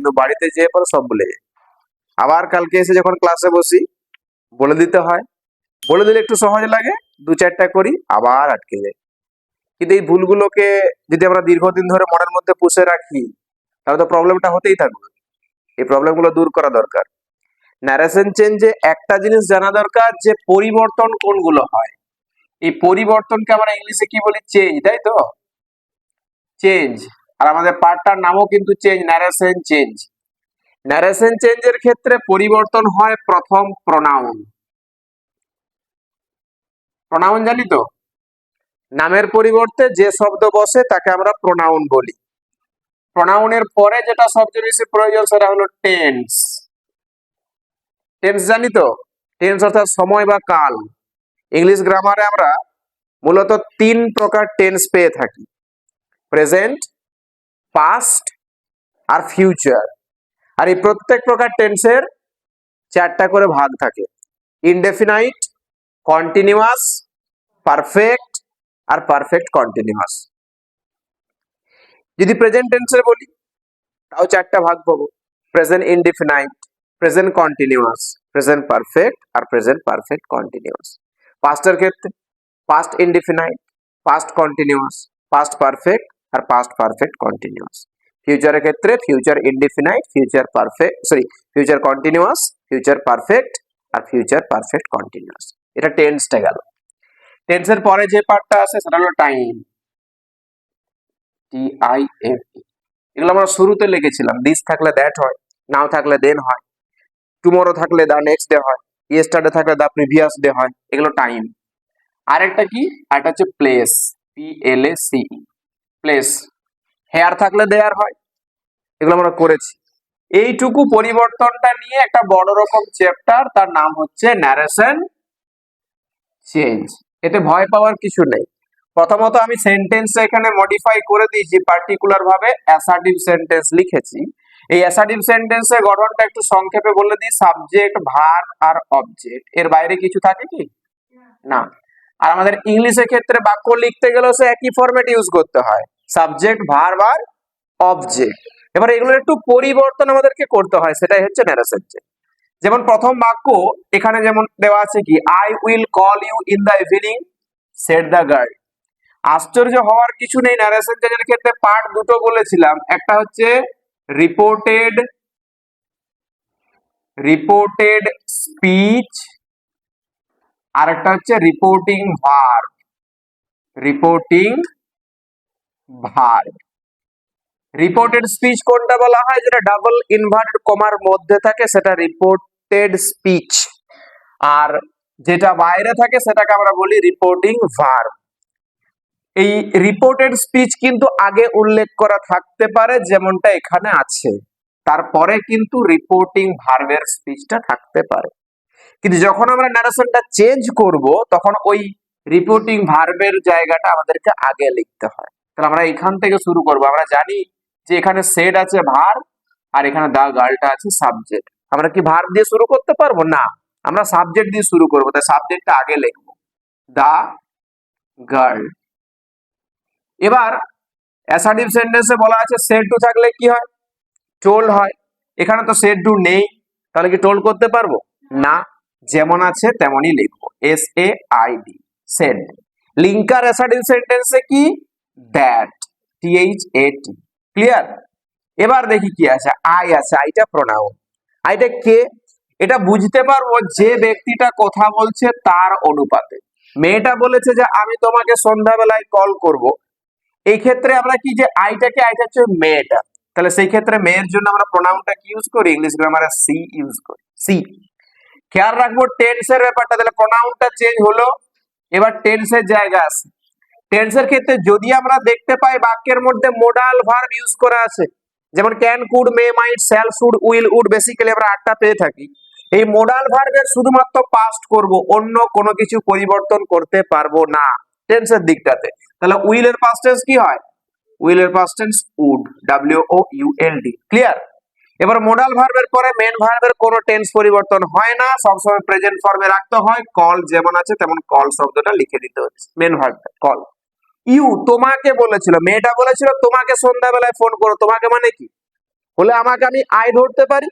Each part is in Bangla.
কিন্তু বাড়িতে যেয়ে পরে সব ভুলে যায়। আবার কালকে এসে যখন ক্লাসে বসি বলে দিতে হয়, বলে দিলে একটু সহজ লাগে, 2-4টা করি আবার আটকে যায়। কিন্তু এই ভুলগুলোকে যদি আমরা দীর্ঘদিন ধরে মনের মধ্যে পুষে রাখি তাহলে তো প্রবলেমটা হতেই থাকবে। এই প্রবলেমগুলো দূর করা দরকার। ন্যারেশন চেঞ্জে একটা জিনিস জানা দরকার যে পরিবর্তন কোনগুলো হয়। এই পরিবর্তনকে আমরা ইংলিশে কি বলি? চেঞ্জ, তাই তো? চেঞ্জ। আর আমাদের পার্টটার নামও কিন্তু চেঞ্জ, ন্যারেশন চেঞ্জ। ন্যারেশন চেঞ্জের ক্ষেত্রে পরিবর্তন হয় প্রথম প্রোনাউন। প্রোনাউন জানি তো, নামের পরিবর্তে যে শব্দ বসে তাকে আমরা প্রোনাউন বলি। প্রোনাউনের পরে যেটা সবচেয়ে বেশি প্রয়োজন সেটা হলো টেন্স। টেন্স জানি তো, টেন্স অর্থাৎ সময় বা কাল। ইংলিশ গ্রামারে আমরা মূলত 3 প্রকার টেন্স পেয়ে থাকি: প্রেজেন্ট, পাস্ট আর ফিউচার। আর এই প্রত্যেক প্রকার টেন্সের 4টা করে ভাগ থাকে: ইনডেফিনাইট, কন্টিনিউয়াস, পারফেক্ট আর পারফেক্ট কন্টিনিউয়াস। যদি প্রেজেন্ট টেন্সের বলি তাও 4টা ভাগ পাবো: present indefinite, present continuous, present perfect আর প্রেজেন্ট পারফেক্ট কন্টিনিউয়াস। পাস্টের ক্ষেত্রে past indefinite, past continuous, past perfect আর পাস্ট পারফেক্ট কন্টিনিউয়াস। ফিউচারের ক্ষেত্রে future indefinite, future perfect future continuous, future perfect আর ফিউচার পারফেক্ট কন্টিনিউয়াস। এটা টেন্সটা গেল। টেন্সের পরে যে পার্টটা আছে সেটা হলো টাইম, TIME। এগুলো আমরা শুরুতে লিখেছিলাম, দিস থাকলে দ্যাট হয়, নাও থাকলে দেন হয়, টুমরো থাকলে দা নেক্সট ডে হয়, ইয়েস্টারডে থাকলে দা প্রিভিয়াস ডে হয়। এগুলো টাইম। আরেকটা কি? আরেকটা হচ্ছে প্লেস, PLACE, প্লেস। হেয়ার থাকলে দেয়ার হয়, এগুলো আমরা করেছি। এইটুকু পরিবর্তনটা নিয়ে একটা বড় রকম চ্যাপ্টার, তার নাম হচ্ছে ন্যারেশন চেঞ্জ। এতে ভয় পাওয়ার কিছু নেই। প্রথমত আমি সেন্টেন্সটা এখানে মডিফাই করে দিয়েছি, পার্টিকুলার ভাবে অ্যাসার্টিভ সেন্টেন্স লিখেছি। এই অ্যাসার্টিভ সেন্টেন্সের গঠনটা একটু সংক্ষেপে বলে দিই: সাবজেক্ট, ভার্ব আর অবজেক্ট। এর বাইরে কিছু থাকে কি? না। আর আমাদের ইংলিশের ক্ষেত্রে বাক্য লিখতে গেলেও সে একই ফরম্যাট ইউজ করতে হয়, সাবজেক্ট, ভার্ব আর অবজেক্ট। এবার এগুলোর একটু পরিবর্তন আমাদেরকে করতে হয়, সেটাই হচ্ছে ন্যারেশন চেঞ্জ। যেমন প্রথম বাক্য এখানে যেমন দেওয়া আছে কি, I will call you in the evening, said the girl. আশ্চর্য হওয়ার কিছু নেই, ন্যারেশন চেঞ্জের ক্ষেত্রে পার্ট দুটো বলেছিলাম, একটা হচ্ছে রিপোর্টেড স্পিচ, আর একটা হচ্ছে রিপোর্টিং ভার্ব। রিপোর্টেড স্পিচ কোনটা বলা হয়? যেটা ডাবল ইনভার্টেড কমার মধ্যে থাকে সেটা রিপোর্টেড স্পিচ, আর যেটা বাইরে থাকে সেটাকে আমরা বলি রিপোর্টিং ভার্ব। এই রিপোর্টেড স্পিচ কিন্তু আগে উল্লেখ করা থাকতে পারে, যেমনটা এখানে আছে, তারপরে কিন্তু রিপোর্টিং ভার্বের স্পিচটা থাকতে পারে। কিন্তু যখন আমরা ন্যারেশনটা চেঞ্জ করব তখন ওই রিপোর্টিং ভার্বের জায়গাটা আমাদেরকে আগে লিখতে হয়। তাহলে আমরা এখান থেকে শুরু করব। আমরা জানি যে এখানে সেড আছে ভার্ব, আর এখানে দা গার্লটা আছে সাবজেক্ট। আমরা কি ভার্ব দিয়ে শুরু করতে পারবো? না, আমরা সাবজেক্ট দিয়ে শুরু করবো। তাই সাবজেক্টটা আগে লিখবো, দা গার্ল। এবার অ্যাসার্টিভ সেন্টেন্সে বলা আছে সেড টু থাকলে কি হয়? টোল্ড হয়। এখানে তো সেড টু নেই, তাহলে কি টোল্ড করতে পারবো? না, যেমন আছে তেমনই লিখবো, SAID, সেড। লিঙ্কার অ্যাসার্টিভ সেন্টেন্সে কি? That, THAT। ক্লিয়ার? এবার দেখি কি আছে, আই আছে, আইটা প্রোনাউন। আইটা কে? এটা বুঝতে পারবো যে ব্যক্তিটা কথা বলছে তার অনুপাতে। মেয়েটা বলেছে যে আমি তোমাকে সন্ধ্যাবেলায় কল করব, এই ক্ষেত্রে আমরা কি, যে আইটা হচ্ছে মেয়েটা, তাহলে সেই ক্ষেত্রে মেয়ের জন্য আমরা প্রোনাউনটা কি ইউজ করি? ইংলিশ গ্রামারে সি ইউজ করি, সি। খেয়াল রাখবো টেন্সের ব্যাপারটা, তাহলে প্রোনাউনটা চেঞ্জ হলো। এবার টেন্সের জায়গা আছে। টেন্সের ক্ষেত্রে যদি আমরা দেখতে পাই বাক্যের মধ্যে মোডাল ভার্ব ইউজ করা আছে, যেমন can, could, may, might, shall, should, will, would, basically আমরা 8টা পেয়ে থাকি। এই মোডাল ভার্বের শুধুমাত্র পাস্ট করব, অন্য কোনো কিছু পরিবর্তন করতে পারবো না টেন্সের দিকটাতে। তাহলে উইল এর পাস্ট টেন্স কি হয়? উইল এর past tense would, WOULD। Clear? এবার মোডাল ভার্বের পরে মেন ভার্বের কোনো টেন্স পরিবর্তন হয় না, সবসময় প্রেজেন্ট ফর্মে রাখতে হয়। কল যেমন আছে তেমন কল শব্দটা লিখে দিতে হচ্ছে, মেন ভার্বটা কল। ইউ তোমাকে বলেছিল, মেয়েটা বলেছিল তোমাকে সন্ধ্যাবেলায় ফোন করো, তোমাকে মানে কি? হলে আমাকে আমি আই ধরতে পারি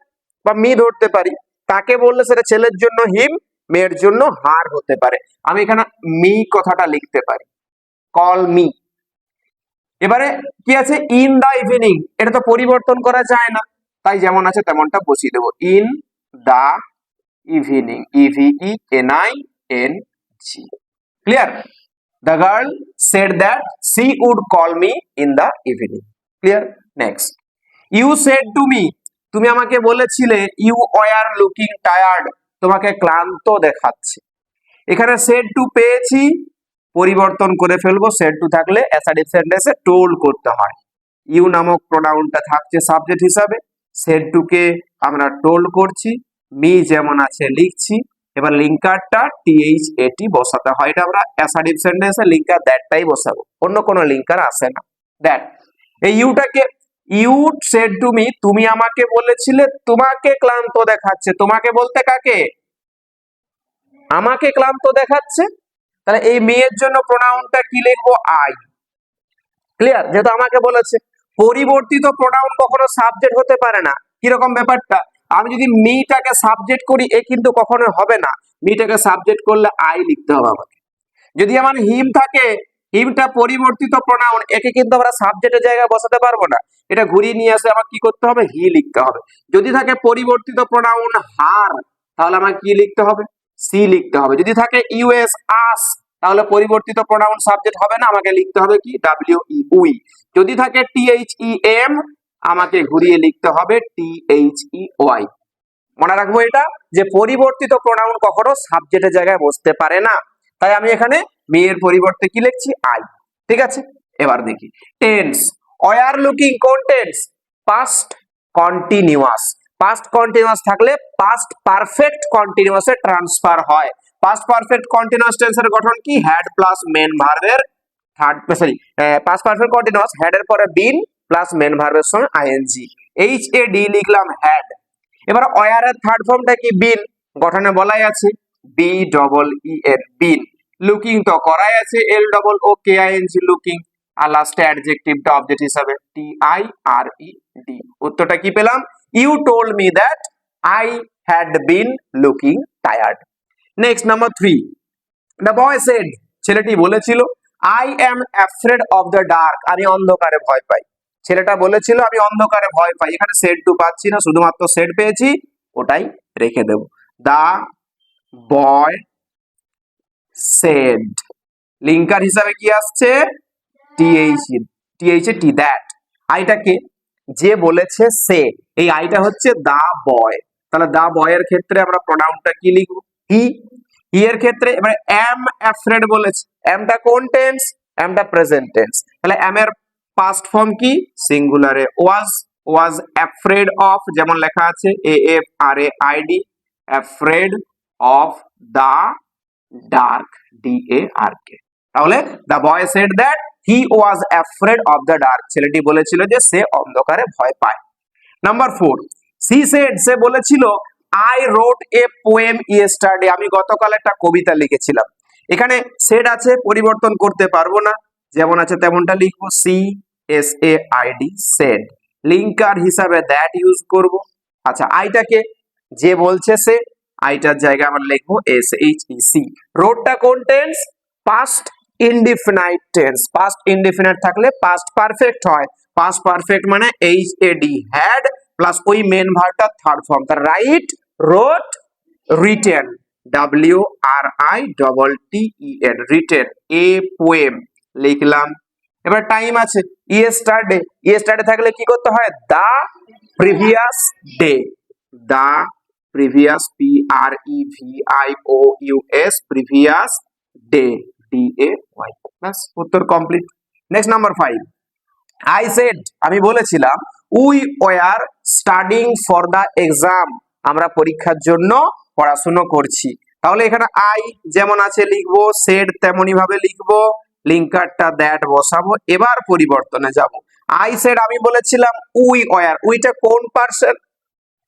বা মি ধরতে পারি, তাকে বললে সেটা ছেলের জন্য হিম, মেয়ের জন্য হার হতে পারে। আমি এখানে মি কথাটা লিখতে পারি, কল মি। এবারে কি আছে, ইন দা ইভিনিং, এটা তো পরিবর্তন করা যায় না, তাই যেমন আছে তেমনটা বসিয়ে দেবো, in the evening, EVENING। Clear? The girl said that she would call me in the evening. Clear? Next. You said to me, তুমি আমাকে বলেছিলে, you were looking tired, তোমাকে ক্লান্ত দেখাচ্ছে। এখানে said to পেয়েছি, পরিবর্তন করে ফেলবো, said to থাকলে assertive sentence এ told করতে হয়। you নামক প্রোনাউনটা থাকছে সাবজেক্ট হিসাবে, said to কে আমরা told করছি, me যেমন আছে লিখছি। এবার লিঙ্কারটা THAT বসাতে হয়, এটা আমরা অ্যাসার্টিভ সেন্টেন্সে লিঙ্কার দ্যাটটাই বসাবো, অন্য কোনো লিঙ্কার আসে না। দ্যাট, এই ইউটাকে, ইউ সেড টু মি, তুমি আমাকে বলেছিলে তোমাকে ক্লান্ত দেখাচ্ছে, তোমাকে বলতে কাকে, আমাকে ক্লান্ত দেখাচ্ছে। তাহলে এই মেয়ের জন্য প্রোনাউনটা কি লিখবো, আই। ক্লিয়ার? যেহেতু আমাকে বলেছে, পরিবর্তিত প্রোনাউন কখনো সাবজেক্ট হতে পারে না। কিরকম ব্যাপারটা, আমি যদি মিটাকে সাবজেক্ট করি এ কিন্তু কখনো হবে না, মিটাকে সাবজেক্ট করলে আই লিখতে হবে আমাকে। যদি আমার হিম থাকে, হিমটা পরিবর্তিত প্রোনাউন, একে কিন্তু আমরা সাবজেক্টের জায়গায় বসাতে পারবো না, এটা ঘুরিয়ে নিয়ে আসে আমার কি করতে হবে, হি লিখতে হবে। যদি থাকে পরিবর্তিত প্রোনাউন হার, তাহলে আমাকে কি লিখতে হবে, সি লিখতে হবে। যদি থাকে ইউএস আস, তাহলে পরিবর্তিত প্রোনাউন সাবজেক্ট হবে না, আমাকে লিখতে হবে কি, ডাব্লিউই উই। যদি থাকে THEM, আমাকে ঘুরিয়ে লিখতে হবে THEY। মনে রাখবো এটা, যে পরিবর্তিত প্রোনাউন কখনো সাবজেক্টের জায়গায় বসতে পারে না, তাই আমি এখানে মেয়ের পরিবর্তে কি লিখছি, আই। ঠিক আছে? এবার দেখি টেন্স। ওয়ার লুকিং কোন tense, past continuous. Past continuous থাকলে পাস্ট পারফেক্ট কন্টিনিউয়াসে ট্রান্সফার হয়। পাস্ট পারফেক্ট কন্টিনিউয়াস টেন্সের গঠন কি, হ্যাড প্লাস মেন ভার্বের third, sorry, past perfect continuous had এর পরে বিন প্লাস মেন ভার্বের সঙ্গে আইএনজি, HAD লিখলাম হ্যাড। এবার ওয়ার এর থার্ড ফর্মটা কি, বিন, গঠনে বলাই আছে BEEN, বিন। লুকিং তো করাই আছে LOOKING, লুকিং। আর লাস্টে অ্যাডজেক্টিভটা অবজেক্ট হিসাবে TIRED। উত্তরটা কি পেলাম, you told me that I had been looking tired. Next number 3, the boy said, ছেলেটি বলেছিল, I am afraid of the dark, আমি অন্ধকারে ভয় পাই। ছেলেটা বলেছিল আমি অন্ধকারে ভয় পাই, এখানে সেড টু পাচ্ছি না, শুধুমাত্র সেড পেয়েছি, ওটাই রেখে দেব। দা বয় সেড, লিঙ্কার হিসাবে কি আসছে, THAT, দ্যাট। আইটাকে যে বলেছে সে, এই আইটা হচ্ছে দা বয়, তাহলে দা বয়ের ক্ষেত্রে আমরা প্রোনাউনটা কি লিখবো, হি। হি এর ক্ষেত্রে এবারে অ্যাম অ্যাফ্রেড বলেছে, অ্যামটা কোন টেন্স, অ্যামটা প্রেজেন্ট টেন্স, তাহলে অ্যাম এর পাস্ট ফর্ম কি, সিঙ্গুলারে ওয়াজ। ওয়াজ অ্যাফ্রেড অফ, যেমন লেখা আছে AFRAID, afraid of the dark, DARK। তাহলে the boy said that he was afraid of the dark, ছেলেটি বলেছিল যে সে অন্ধকারে ভয় পায়। নাম্বার 4, সি সেড, সে বলেছিল, আই রোট এ পোয়েম ইয়েস্টারডে, আমি গতকাল একটা কবিতা লিখেছিলাম। এখানে সেড আছে, পরিবর্তন করতে পারবো না, যেমন আছে তেমনটা লিখবো, CSAID, সেড। লিঙ্কার হিসাবে দ্যাট ইউজ করব। আচ্ছা, আইটাকে যে বলছে সে, আইটার জায়গায় আমরা লিখবো SHEC। রোডটা কোন tense, past indefinite tense. Past indefinite থাকলে পাস্ট পারফেক্ট হয়, পাস্ট পারফেক্ট মানে HAD, হ্যাড প্লাস ওই মেন ভার্বটা থার্ড ফর্ম, তার write, wrote, written, WRITTEN, written, a poem লিখলাম। এবার টাইম আছে, ইয়েস্টারডে, ইয়েস্টারডে থাকলে কি করতে হয়, the previous day, the previous, PREVIOUS, previous day, DAY। বাস, উত্তর complete. Next number 5, I said, আমি বলেছিলাম, we were studying for the exam, আমরা পরীক্ষার জন্য পড়াশুনো করছি। তাহলে এখানে আই যেমন আছে লিখবো, সেড তেমনি ভাবে লিখবো, লিঙ্কারটা দ্যাট বসাবো। এবার পরিবর্তনে যাব, আই সেড আমি বলেছিলাম, উই ওয়ার, উইটা কোন পারসন,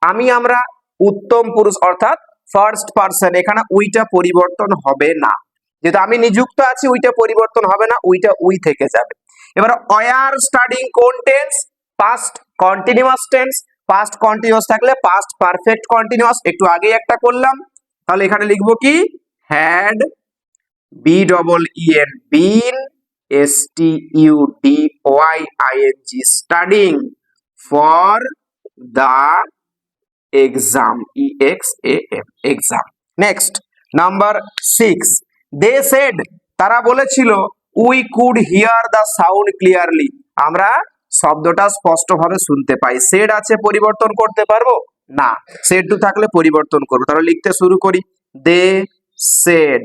আমি আমরা উত্তম পুরুষ অর্থাৎ ফার্স্ট পারসন, এখানে উইটা পরিবর্তন হবে না, যেহেতু আমি নিযুক্ত আছি উইটা পরিবর্তন হবে না, উইটা উই থেকে যাবে। এবার ওয়ার স্টাডিং কোন tense, past continuous tense, past continuous থাকলে পাস্ট পারফেক্ট কন্টিনিউয়াস, একটু আগে একটা করলাম। তাহলে এখানে লিখবো কি, had B double E N been STUDYING studying for the exam EXAM exam. Next number 6, they said তারা বলেছিল we could hear the sound clearly, আমরা শব্দটা স্পষ্টভাবে শুনতে পাই। সেড আছে, পরিবর্তন করতে পারবো না, সেড টু থাকলে পরিবর্তন করবো। তাহলে লিখতে শুরু করি, দে সেড,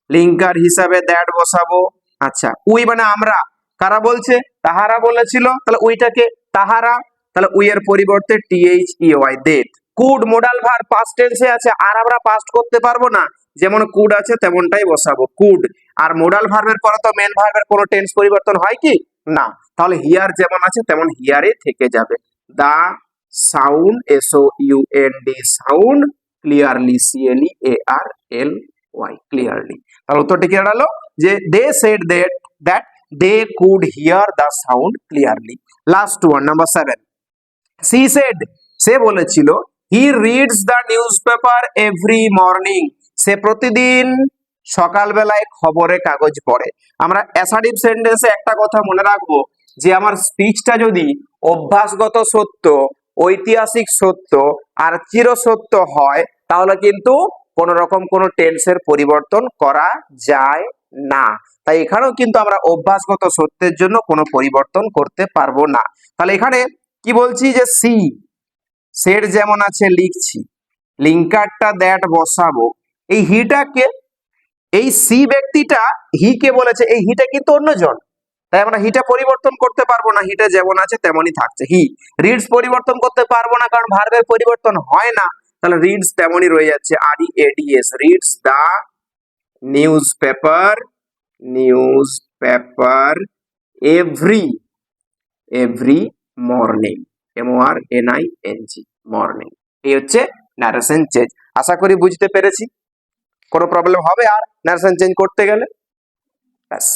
লিঙ্কার হিসাবে দ্যাট বসাবো। আচ্ছা, উই মানে আমরা, কারা বলছে, তাহারা বলেছিল, তাহলে উইটাকে তাহারা, তাহলে উই এর পরিবর্তে THEY দেট। কুড মোডাল ভার্ব পাস্ট টেন্সে আছে, আর আমরা পাস্ট করতে পারবো না, যেমন কুড আছে তেমনটাই বসাবো কুড। আর মোডাল ভার্বের পরে তো মেন ভার্বের কোনো টেন্স পরিবর্তন হয় কি না, তাহলে হিয়ার যেমন আছে তেমন হিয়ারে থেকে যাবে। The sound SOUND sound clearly CLEARLY clearly. তাহলে উত্তরটি কি দাঁড়ালো, যে they said that they could hear the sound clearly. Last one, number 7, she said সে বলেছিল he reads the newspaper every morning, সে প্রতিদিন সকালবেলায় খবরের কাগজ পড়ে। আমরা অ্যাসার্টিভ সেন্টেন্সে একটা কথা মনে রাখবো, যে আমার স্পিচটা যদি অভ্যাসগত সত্য, ঐতিহাসিক সত্য আর চিরসত্য হয়, তাহলে কিন্তু কোন রকম কোন টেন্সের পরিবর্তন করা যায় না। তাই এখানেও কিন্তু আমরা অভ্যাসগত সত্যের জন্য কোনো পরিবর্তন করতে পারবো না। তাহলে এখানে কি বলছি, যে সি সেড যেমন আছে লিখছি, লিঙ্কারটা দ্যাট বসাবো। এই হিটাকে, এই সি ব্যক্তিটা হি কে বলেছে, এই হিটা কিন্তু অন্যজন, তাই আমরা হিটা পরিবর্তন করতে পারবো না, হিটা যেমন আছে তেমনই থাকছে। হি রিডস পরিবর্তন করতে পারবো না, কারণ ভার্বের পরিবর্তন হয় না, তাহলে রিডস তেমনই রয়ে যাচ্ছে READS, reads the news paper every morning MORNING morning. এই হচ্ছে ন্যারেশন চেঞ্জ। আশা করি বুঝতে পেরেছি। কোনো প্রবলেম হবে আর ন্যারেশন চেঞ্জ করতে গেলে? ব্যাস।